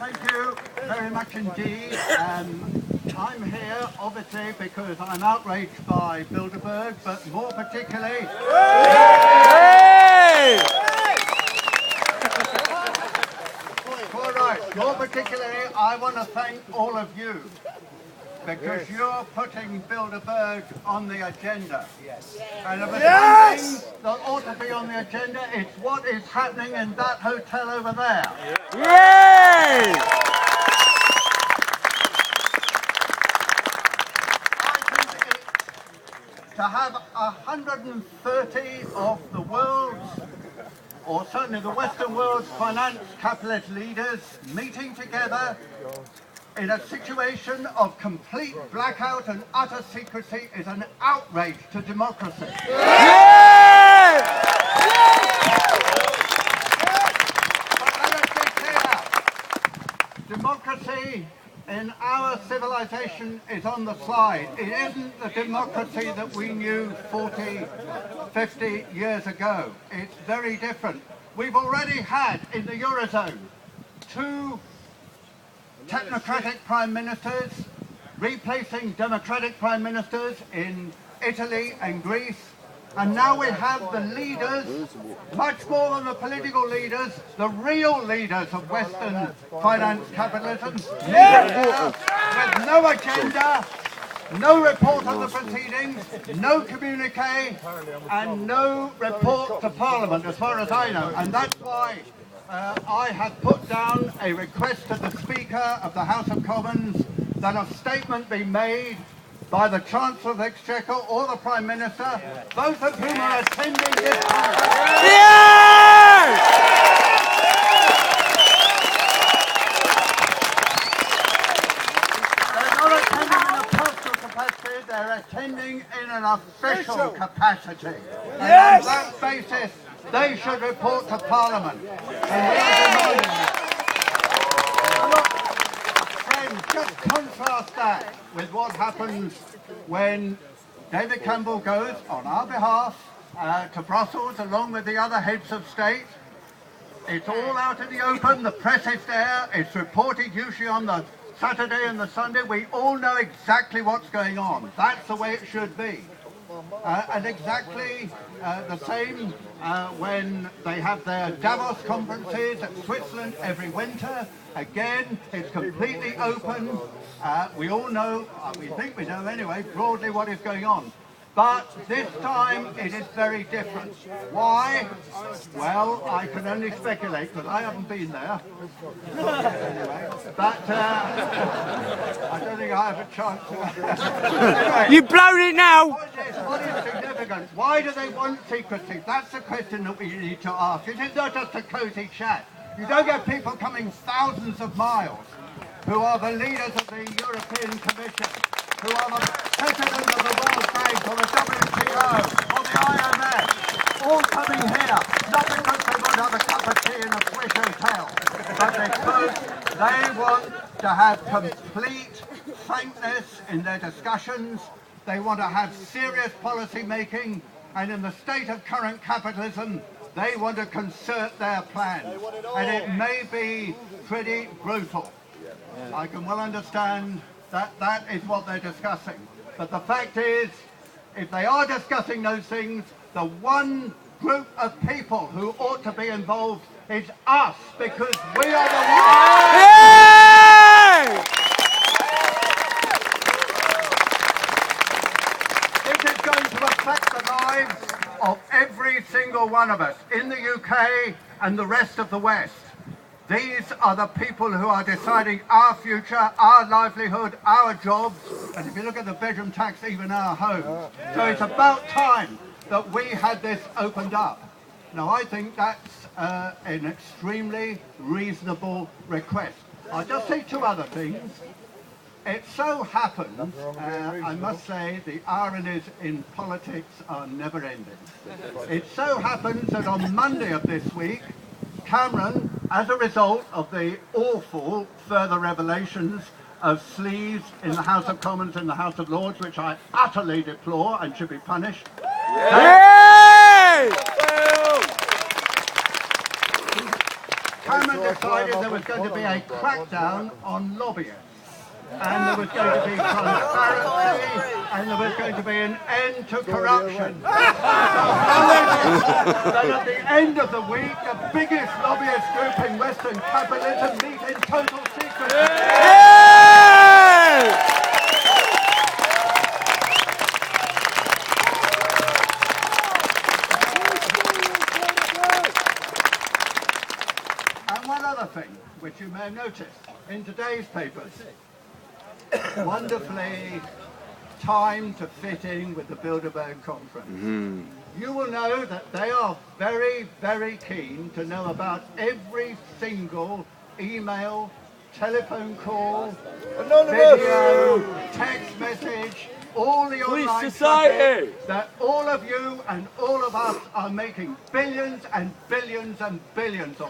Thank you very much indeed. I'm here, obviously, because I'm outraged by Bilderberg, but more particularly... All right, more particularly, I want to thank all of you, because you're putting Bilderberg on the agenda. Yes. And if there's something that ought to be on the agenda, it's what is happening in that hotel over there. Yay! I think to have 130 of the world's, or certainly the Western world's finance capitalist leaders meeting together in a situation of complete blackout and utter secrecy is an outrage to democracy. Yeah! But let us be clear, democracy in our civilization is on the slide. It isn't the democracy that we knew 40, 50 years ago. It's very different. We've already had in the Eurozone 2 technocratic prime ministers replacing democratic prime ministers in Italy and Greece, and now we have the leaders, much more than the political leaders, the real leaders of Western finance capitalism, with no agenda, no report on the proceedings, no communique, and no report to Parliament, as far as I know. And that's why I have put down a request to the Speaker of the House of Commons that a statement be made by the Chancellor of the Exchequer or the Prime Minister, both of whom are attending this conference. They're not attending in a personal capacity, they're attending in an official capacity. And on that basis, they should report to Parliament. And we are demanding that. Look, friends, just contrast that with what happens when David Campbell goes on our behalf to Brussels along with the other heads of state. It's all out in the open, the press is there, it's reported usually on the Saturday and the Sunday. We all know exactly what's going on. That's the way it should be. And exactly the same when they have their Davos conferences at Switzerland every winter. Again, it's completely open. We all know, we think we know anyway, broadly what is going on. But this time it is very different. Why? Well, I can only speculate because I haven't been there. Anyway, but I don't think I have a chance to. Anyway, You've blown it now! what is significant? Why do they want secrecy? That's the question that we need to ask. It is not just a cosy chat. You don't get people coming thousands of miles who are the leaders of the European Commission, who are the president of the World Bank or the WTO or the IMF, all coming here, not because they want to have a cup of tea in a Swiss hotel, but because they want to have complete frankness in their discussions. They want to have serious policy making, and in the state of current capitalism, they want to concert their plans. And it may be pretty brutal. I can well understand that that is what they're discussing. But the fact is, if they are discussing those things, the one group of people who ought to be involved is us, because we are the ones. Yay! It is going to affect the lives of every single one of us in the UK and the rest of the West. These are the people who are deciding our future, our livelihood, our jobs, and if you look at the bedroom tax, even our homes. So it's about time that we had this opened up. Now I think that's an extremely reasonable request. I'll just say 2 other things. It so happens, I must say, the ironies in politics are never ending. It so happens that on Monday of this week, Cameron, as a result of the awful further revelations of sleaze in the House of Commons and the House of Lords, which I utterly deplore and should be punished. Yay! Cameron decided there was going to be a crackdown on lobbyists. And there was going to be transparency, and there was going to be an end to corruption. So that at the end of the week, the biggest lobbyist group in Western capitalism meet in total secrecy. Yay! And one other thing, which you may have noticed in today's papers, wonderfully timed to fit in with the Bilderberg conference. You will know that they are very, very keen to know about every single email, telephone call, video, text message, all the online traffic that all of you and all of us are making billions and billions and billions of.